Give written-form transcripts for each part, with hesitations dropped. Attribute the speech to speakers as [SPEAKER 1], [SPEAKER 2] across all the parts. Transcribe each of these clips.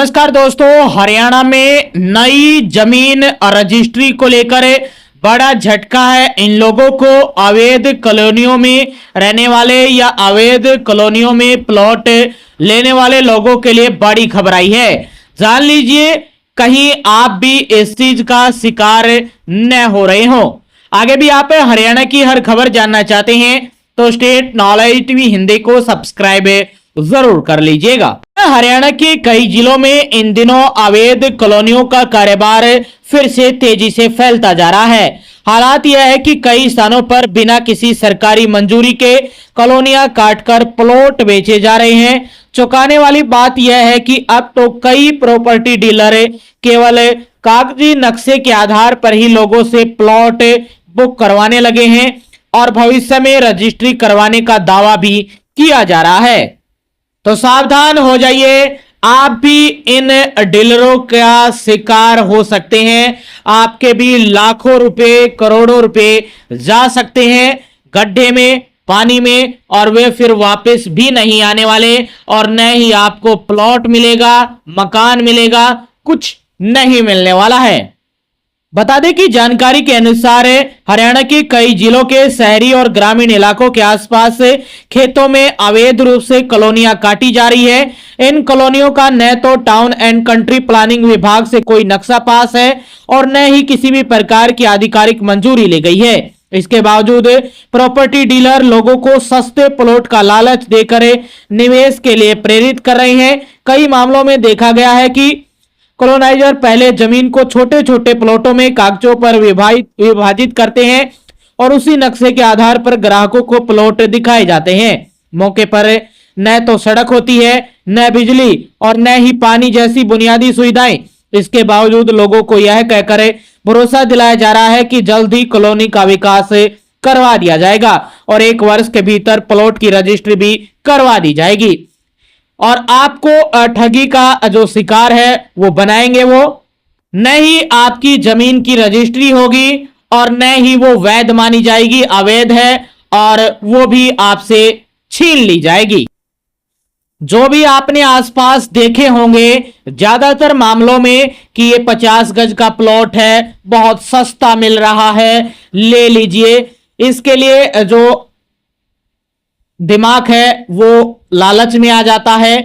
[SPEAKER 1] नमस्कार दोस्तों, हरियाणा में नई जमीन रजिस्ट्री को लेकर बड़ा झटका है। इन लोगों को अवैध कॉलोनियों में रहने वाले या अवैध कॉलोनियों में प्लॉट लेने वाले लोगों के लिए बड़ी खबर आई है। जान लीजिए, कहीं आप भी इस चीज का शिकार न हो रहे हो। आगे भी आप हरियाणा की हर खबर जानना चाहते हैं तो स्टेट नॉलेज टीवी हिंदी को सब्सक्राइब जरूर कर लीजिएगा। हरियाणा के कई जिलों में इन दिनों अवैध कॉलोनियों का कारोबार फिर से तेजी से फैलता जा रहा है। हालात यह है कि कई स्थानों पर बिना किसी सरकारी मंजूरी के कॉलोनियां काटकर प्लॉट बेचे जा रहे हैं। चौंकाने वाली बात यह है कि अब तो कई प्रॉपर्टी डीलर केवल कागजी नक्शे के आधार पर ही लोगों से प्लॉट बुक करवाने लगे हैं और भविष्य में रजिस्ट्री करवाने का दावा भी किया जा रहा है। तो सावधान हो जाइए, आप भी इन डीलरों का शिकार हो सकते हैं। आपके भी लाखों रुपए करोड़ों रुपए जा सकते हैं गड्ढे में, पानी में, और वे फिर वापस भी नहीं आने वाले और न ही आपको प्लॉट मिलेगा, मकान मिलेगा, कुछ नहीं मिलने वाला है। बता दें कि जानकारी के अनुसार हरियाणा के कई जिलों के शहरी और ग्रामीण इलाकों के आसपास खेतों में अवैध रूप से कॉलोनियां काटी जा रही है। इन कॉलोनियों का न तो टाउन एंड कंट्री प्लानिंग विभाग से कोई नक्शा पास है और न ही किसी भी प्रकार की आधिकारिक मंजूरी ली गई है। इसके बावजूद प्रॉपर्टी डीलर लोगों को सस्ते प्लॉट का लालच देकर निवेश के लिए प्रेरित कर रहे हैं। कई मामलों में देखा गया है कि कॉलोनाइजर पहले जमीन को छोटे छोटे प्लॉटों में कागजों पर विभाजित करते हैं और उसी नक्शे के आधार पर ग्राहकों को प्लॉट दिखाए जाते हैं। मौके पर न तो सड़क होती है, न बिजली और न ही पानी जैसी बुनियादी सुविधाएं। इसके बावजूद लोगों को यह कहकर भरोसा दिलाया जा रहा है कि जल्द ही कॉलोनी का विकास करवा दिया जाएगा और 1 वर्ष के भीतर प्लॉट की रजिस्ट्री भी करवा दी जाएगी और आपको ठगी का जो शिकार है वो बनाएंगे। वो न ही आपकी जमीन की रजिस्ट्री होगी और न ही वो वैध मानी जाएगी, अवैध है, और वो भी आपसे छीन ली जाएगी। जो भी आपने आसपास देखे होंगे ज्यादातर मामलों में कि ये 50 गज का प्लॉट है, बहुत सस्ता मिल रहा है, ले लीजिए। इसके लिए जो दिमाग है वो लालच में आ जाता है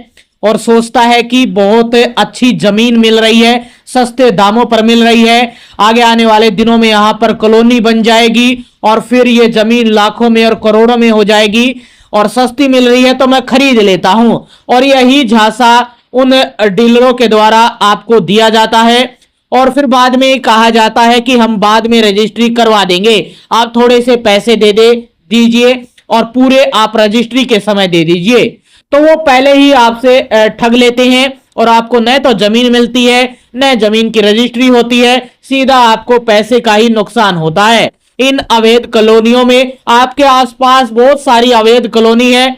[SPEAKER 1] और सोचता है कि बहुत अच्छी जमीन मिल रही है, सस्ते दामों पर मिल रही है, आगे आने वाले दिनों में यहां पर कॉलोनी बन जाएगी और फिर ये जमीन लाखों में और करोड़ों में हो जाएगी और सस्ती मिल रही है तो मैं खरीद लेता हूं। और यही झांसा उन डीलरों के द्वारा आपको दिया जाता है और फिर बाद में कहा जाता है कि हम बाद में रजिस्ट्री करवा देंगे, आप थोड़े से पैसे दीजिए और पूरे आप रजिस्ट्री के समय दे दीजिए। तो वो पहले ही आपसे ठग लेते हैं और आपको न तो जमीन मिलती है न जमीन की रजिस्ट्री होती है, सीधा आपको पैसे का ही नुकसान होता है। इन अवैध कॉलोनियों में आपके आसपास बहुत सारी अवैध कॉलोनी है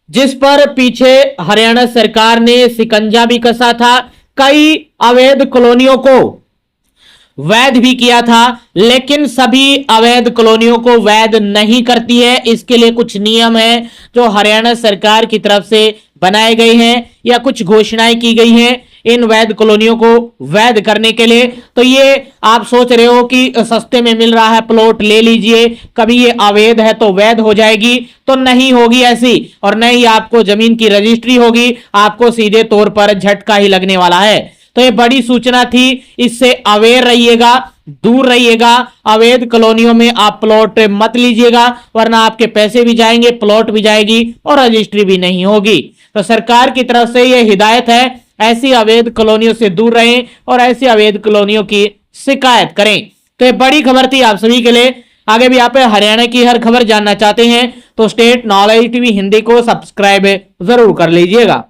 [SPEAKER 1] जिस पर पीछे हरियाणा सरकार ने शिकंजा भी कसा था। कई अवैध कॉलोनियों को वैध भी किया था, लेकिन सभी अवैध कॉलोनियों को वैध नहीं करती है। इसके लिए कुछ नियम है जो हरियाणा सरकार की तरफ से बनाए गए हैं या कुछ घोषणाएं की गई हैं इन वैध कॉलोनियों को वैध करने के लिए। तो ये आप सोच रहे हो कि सस्ते में मिल रहा है प्लॉट, ले लीजिए, कभी ये अवैध है तो वैध हो जाएगी, तो नहीं होगी ऐसी, और न ही आपको जमीन की रजिस्ट्री होगी, आपको सीधे तौर पर झटका ही लगने वाला है। तो ये बड़ी सूचना थी, इससे अवेयर रहिएगा, दूर रहिएगा। अवैध कॉलोनियों में आप प्लॉट मत लीजिएगा, वरना आपके पैसे भी जाएंगे, प्लॉट भी जाएगी और रजिस्ट्री भी नहीं होगी। तो सरकार की तरफ से ये हिदायत है, ऐसी अवैध कॉलोनियों से दूर रहें और ऐसी अवैध कॉलोनियों की शिकायत करें। तो ये बड़ी खबर थी आप सभी के लिए। आगे भी आप हरियाणा की हर खबर जानना चाहते हैं तो स्टेट नॉलेज टीवी हिंदी को सब्सक्राइब जरूर कर लीजिएगा।